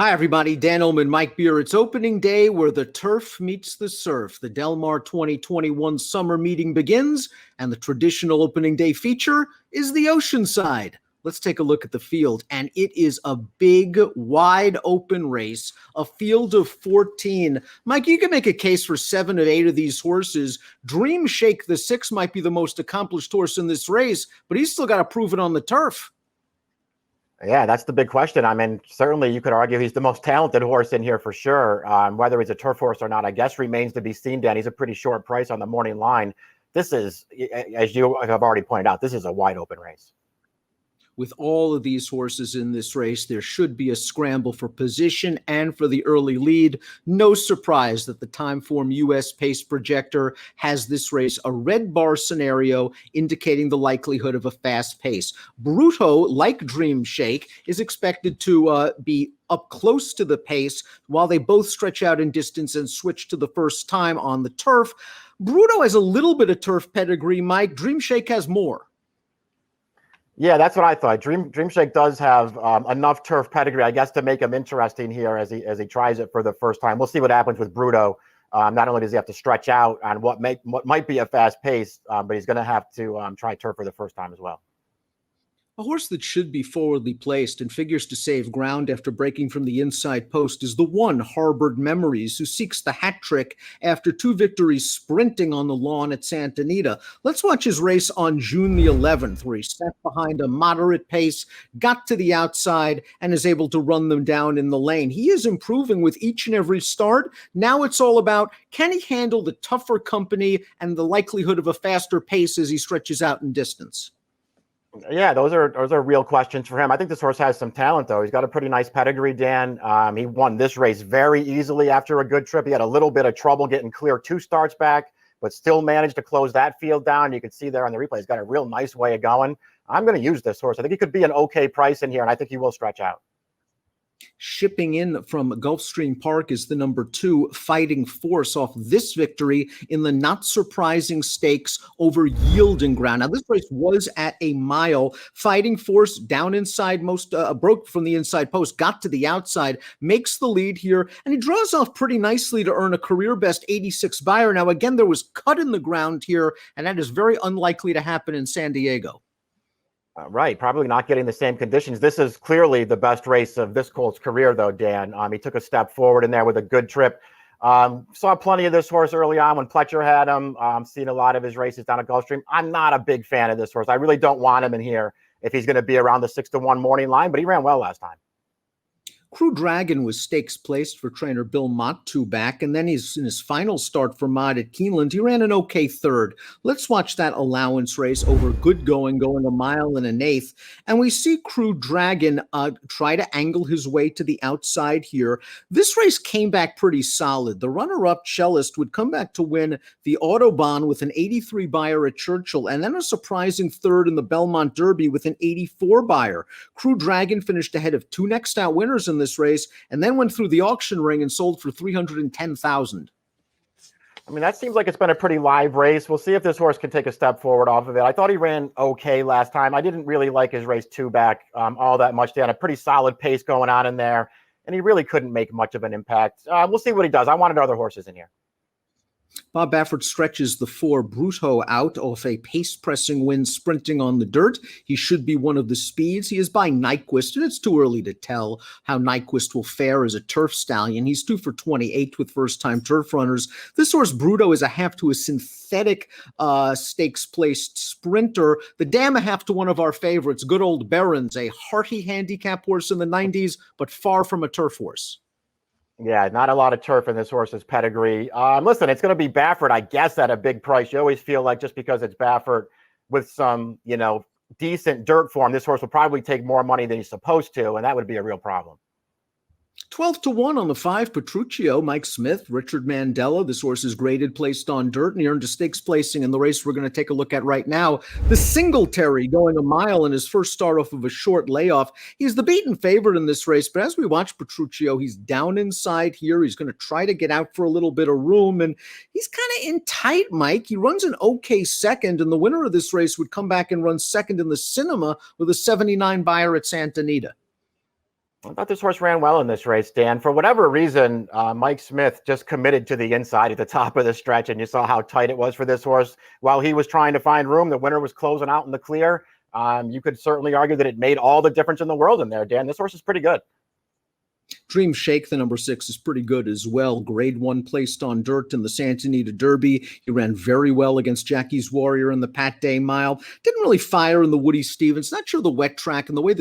Hi, everybody. Dan Illman, Mike Beer. It's opening day where the turf meets the surf. The Del Mar 2021 summer meeting begins, and the traditional opening day feature is the Oceanside. Let's take a look at the field, and it is a big, wide open race, a field of 14. Mike, you can make a case for 7 of 8 of these horses. Dream Shake, the 6, might be the most accomplished horse in this race, but he's still got to prove it on the turf. Yeah, that's the big question. I mean, certainly you could argue he's the most talented horse in here for sure. Whether he's a turf horse or not, I guess remains to be seen, Dan. He's a pretty short price on the morning line. This is, as you have already pointed out, this is a wide open race. With all of these horses in this race, there should be a scramble for position and for the early lead. No surprise that the Timeform US Pace Projector has this race a red bar scenario indicating the likelihood of a fast pace. Bruto, like Dream Shake, is expected to be up close to the pace while they both stretch out in distance and switch to the first time on the turf. Bruto has a little bit of turf pedigree, Mike. Dream Shake has more. Yeah, that's what I thought. Dream Shake does have enough turf pedigree, I guess, to make him interesting here as he tries it for the first time. We'll see what happens with Bruto. Not only does he have to stretch out on what might be a fast pace, but he's going to have to try turf for the first time as well. A horse that should be forwardly placed and figures to save ground after breaking from the inside post is the one Harbored Memories, who seeks the hat trick after 2 victories sprinting on the lawn at Santa Anita. Let's watch his race on June the 11th, where he sat behind a moderate pace, got to the outside, and is able to run them down in the lane. He is improving with each and every start. Now it's all about, can he handle the tougher company and the likelihood of a faster pace as he stretches out in distance? Yeah, those are real questions for him. I think this horse has some talent, though. He's got a pretty nice pedigree, Dan. He won this race very easily after a good trip. He had a little bit of trouble getting clear 2 starts back, but still managed to close that field down. You can see there on the replay, he's got a real nice way of going. I'm going to use this horse. I think he could be an okay price in here, and I think he will stretch out. Shipping in from Gulfstream Park is the number 2 Fighting Force off this victory in the not surprising stakes over yielding ground. Now, this race was at a mile. Fighting Force down inside broke from the inside post, got to the outside, makes the lead here, and he draws off pretty nicely to earn a career best 86 buyer. Now, again, there was cut in the ground here, and that is very unlikely to happen in San Diego. Right, probably not getting the same conditions. This is clearly the best race of this colt's career, though, Dan. He took a step forward in there with a good trip. Saw plenty of this horse early on when Pletcher had him. Seen a lot of his races down at Gulfstream. I'm not a big fan of this horse. I really don't want him in here if he's going to be around the 6-1 morning line, but he ran well last time. Crew Dragon was stakes placed for trainer Bill Mott 2 back, and then he's in his final start for Mott at Keeneland. He ran an okay 3rd. Let's watch that allowance race over good going a mile and 1/8. And we see Crew Dragon try to angle his way to the outside here. This race came back pretty solid. The runner-up Cellist would come back to win the Autobahn with an 83 buyer at Churchill, and then a surprising 3rd in the Belmont Derby with an 84 buyer. Crew Dragon finished ahead of 2 next out winners in this race, and then went through the auction ring and sold for $310,000. I mean, that seems like it's been a pretty live race. We'll see if this horse can take a step forward off of it. I thought he ran okay last time. I didn't really like his race 2 back all that much. They had a pretty solid pace going on in there, and he really couldn't make much of an impact. We'll see what he does. I wanted other horses in here. Bob Baffert stretches the 4 Bruto out off a pace-pressing win sprinting on the dirt. He should be one of the speeds. He is by Nyquist, and it's too early to tell how Nyquist will fare as a turf stallion. He's 2 for 28 with first-time turf runners. This horse, Bruto, is a half to a synthetic stakes-placed sprinter. The dam a half to one of our favorites, good old Barron's, a hearty handicap horse in the 90s, but far from a turf horse. Yeah, not a lot of turf in this horse's pedigree. Listen, it's going to be Baffert, I guess, at a big price. You always feel like just because it's Baffert with some, decent dirt form, this horse will probably take more money than he's supposed to, and that would be a real problem. 12-1 on the 5, Petruccio, Mike Smith, Richard Mandela. This horse is graded, placed on dirt, and he earned a stakes placing in the race we're going to take a look at right now. The Singletary going a mile in his first start off of a short layoff. He's the beaten favorite in this race, but as we watch Petruccio, he's down inside here. He's going to try to get out for a little bit of room, and he's kind of in tight, Mike. He runs an okay 2nd, and the winner of this race would come back and run 2nd in the Cinema with a 79 buyer at Santa Anita. I thought this horse ran well in this race, Dan. For whatever reason, Mike Smith just committed to the inside at the top of the stretch, and you saw how tight it was for this horse. While he was trying to find room, the winner was closing out in the clear. You could certainly argue that it made all the difference in the world in there, Dan. This horse is pretty good. Dream Shake, the number 6, is pretty good as well. Grade 1 placed on dirt in the Santa Anita Derby. He ran very well against Jackie's Warrior in the Pat Day Mile. Didn't really fire in the Woody Stevens. Not sure the wet track and the way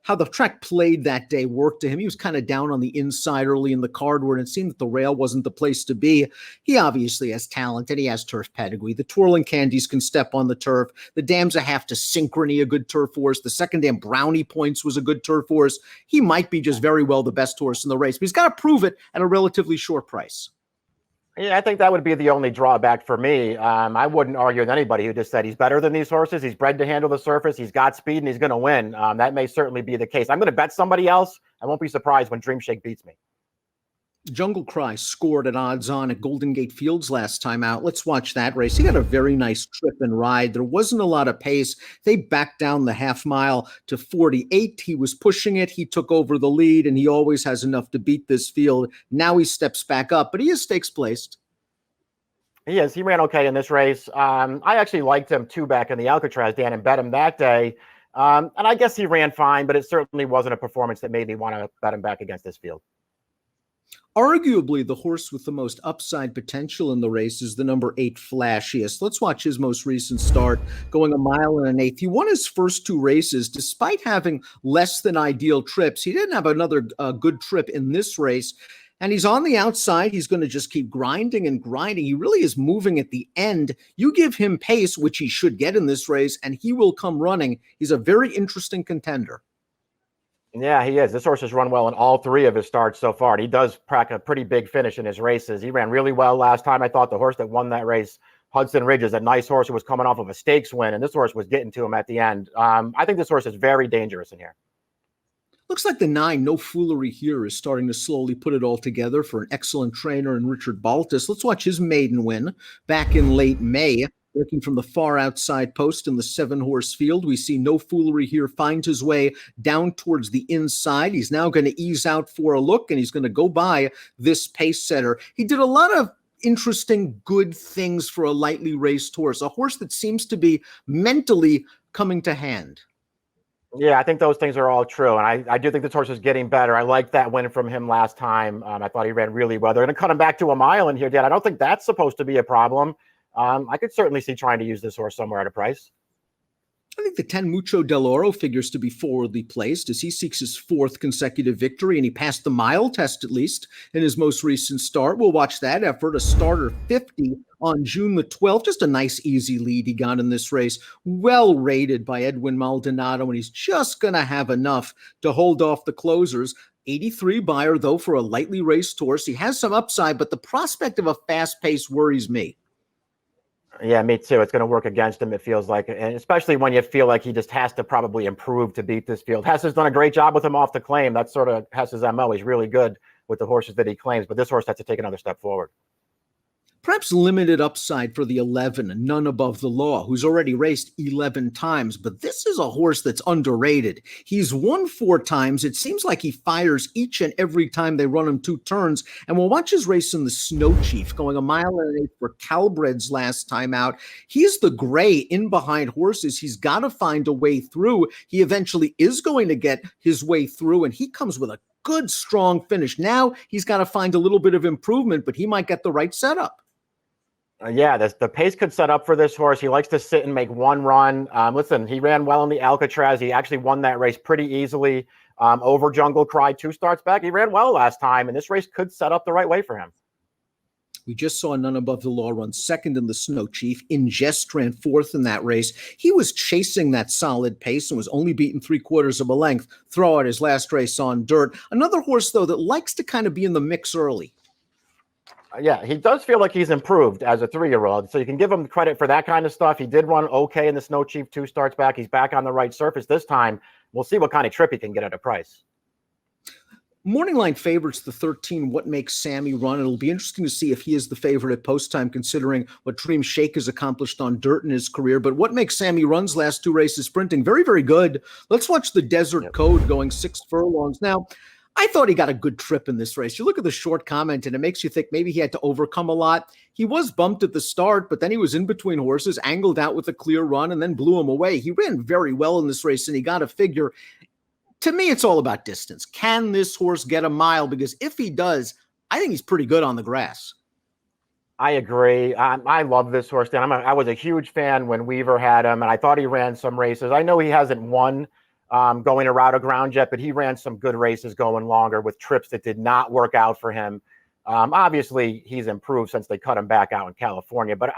how the track played that day worked to him. He was kind of down on the inside early in the card where it seemed that the rail wasn't the place to be. He obviously has talent and he has turf pedigree. The Twirling Candies can step on the turf. The Dams of Half to Synchrony, a good turf horse. The second dam, Brownie Points, was a good turf horse. He might be just very well the best horse in the race, but he's got to prove it at a relatively short price. Yeah, I think that would be the only drawback for me. I wouldn't argue with anybody who just said he's better than these horses. He's bred to handle the surface. He's got speed and he's going to win. That may certainly be the case. I'm going to bet somebody else. I won't be surprised when Dream Shake beats me. Jungle Cry scored at odds on at Golden Gate Fields last time out. Let's watch that race. He got a very nice trip and ride. There wasn't a lot of pace. They backed down the half mile to 48. He was pushing it. He took over the lead, and he always has enough to beat this field. Now he steps back up, but he is stakes placed. He is. He ran okay in this race. I actually liked him too back in the Alcatraz, Dan, and bet him that day. And I guess he ran fine, but it certainly wasn't a performance that made me want to bet him back against this field. Arguably, the horse with the most upside potential in the race is the number 8 Flashiest. Let's watch his most recent start, going 1 1/8. He won his first 2 races despite having less than ideal trips. He didn't have another good trip in this race. And he's on the outside. He's going to just keep grinding and grinding. He really is moving at the end. You give him pace, which he should get in this race, and he will come running. He's a very interesting contender. Yeah, he is. This horse has run well in all 3 of his starts so far. He does crack a pretty big finish in his races. He ran really well last time. I thought the horse that won that race, Hudson Ridge, is a nice horse who was coming off of a stakes win, and this horse was getting to him at the end. I think this horse is very dangerous in here. Looks like the 9, No Foolery Here, is starting to slowly put it all together for an excellent trainer in Richard Baltus. Let's watch his maiden win back in late May. Working from the far outside post in the 7-horse field, we see No Foolery Here find his way down towards the inside. He's now going to ease out for a look, and he's going to go by this pace setter. He did a lot of interesting, good things for a lightly raced horse, a horse that seems to be mentally coming to hand. Yeah, I think those things are all true. And I do think this horse is getting better. I liked that win from him last time. I thought he ran really well. They're going to cut him back to 1 mile in here, Dan. I don't think that's supposed to be a problem. I could certainly see trying to use this horse somewhere at a price. I think the 10 Mucho Del Oro figures to be forwardly placed as he seeks his 4th consecutive victory, and he passed the mile test at least in his most recent start. We'll watch that effort, a starter 50 on June the 12th. Just a nice, easy lead he got in this race. Well rated by Edwin Maldonado, and he's just going to have enough to hold off the closers. 83 buyer, though, for a lightly raced horse. He has some upside, but the prospect of a fast pace worries me. Yeah, me too. It's going to work against him, it feels like, and especially when you feel like he just has to probably improve to beat this field. Hess has done a great job with him off the claim. That's sort of Hess's MO. He's really good with the horses that he claims, but this horse has to take another step forward. Perhaps limited upside for the 11, None Above the Law, who's already raced 11 times, but this is a horse that's underrated. He's won 4 times. It seems like he fires each and every time they run him 2 turns, and we'll watch his race in the Snow Chief, going 1 1/8 for Calbreds last time out. He's the gray in behind horses. He's got to find a way through. He eventually is going to get his way through, and he comes with a good, strong finish. Now he's got to find a little bit of improvement, but he might get the right setup. Yeah, the pace could set up for this horse. He likes to sit and make one run. Listen, he ran well in the Alcatraz. He actually won that race pretty easily over Jungle Cry 2 starts back. He ran well last time, and this race could set up the right way for him. We just saw None Above the Law run 2nd in the Snow Chief. Ingest ran 4th in that race. He was chasing that solid pace and was only beaten 3/4 of a length throughout his last race on dirt. Another horse, though, that likes to kind of be in the mix early. Yeah, he does feel like he's improved as a 3-year-old, so you can give him credit for that kind of stuff. He did run okay in the Snow Chief 2 starts back. He's back on the right surface this time. We'll see what kind of trip he can get at a price. Morning line favorites the 13, What Makes Sammy Run. It'll be interesting to see if he is the favorite at post time, considering what Dream Shake has accomplished on dirt in his career. But What Makes Sammy Run's last 2 races sprinting, very, very good. Let's watch the Desert Code going 6 furlongs. Now, I thought he got a good trip in this race. You look at the short comment, and it makes you think maybe he had to overcome a lot. He was bumped at the start, but then he was in between horses, angled out with a clear run, and then blew him away. He ran very well in this race, and he got a figure. To me, it's all about distance. Can this horse get a mile? Because if he does, I think he's pretty good on the grass. I agree. I love this horse, Dan. I was a huge fan when Weaver had him, and I thought he ran some races. I know he hasn't won going a route of ground yet, but he ran some good races going longer with trips that did not work out for him. Obviously, he's improved since they cut him back out in California, but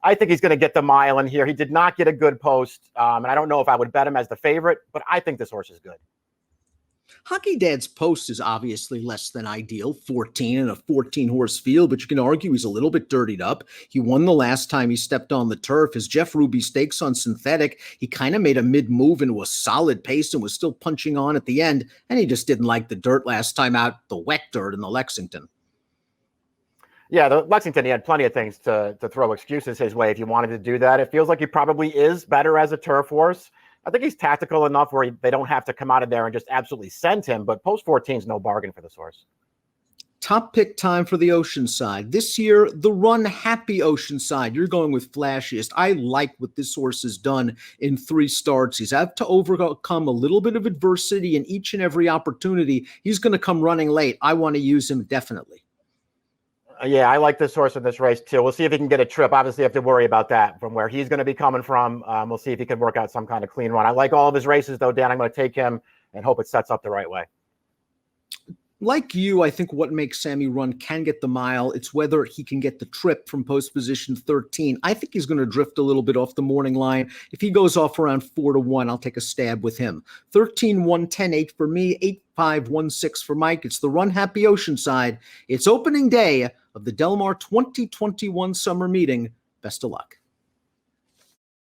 I think he's going to get the mile in here. He did not get a good post, and I don't know if I would bet him as the favorite, but I think this horse is good. Hockey Dad's post is obviously less than ideal, 14 in a 14-horse field, but you can argue he's a little bit dirtied up. He won the last time he stepped on the turf. His Jeff Ruby Stakes on synthetic, he kind of made a mid-move into a solid pace and was still punching on at the end, and he just didn't like the dirt last time out, the wet dirt in the Lexington. Yeah, the Lexington, he had plenty of things to throw excuses his way if he wanted to do that. It feels like he probably is better as a turf horse. I think he's tactical enough where they don't have to come out of there and just absolutely send him, but post 14 is no bargain for this horse. Top pick time for the Oceanside. This year, the Run Happy Oceanside. You're going with flashiest. I like what this horse has done in 3 starts. He's had to overcome a little bit of adversity in each and every opportunity. He's going to come running late. I want to use him definitely. Yeah, I like this horse in this race too. We'll see if he can get a trip. Obviously, you have to worry about that from where he's going to be coming from. We'll see if he can work out some kind of clean run. I like all of his races, though, Dan. I'm going to take him and hope it sets up the right way. Like you, I think What Makes Sammy Run can get the mile. It's whether he can get the trip from post position 13. I think he's going to drift a little bit off the morning line. If he goes off around 4-1, I'll take a stab with him. 13, 1, 10, 8 for me, 8, 5, 1, 6 for Mike. It's the Run Happy Oceanside. It's opening day of the Del Mar 2021 summer meeting. Best of luck.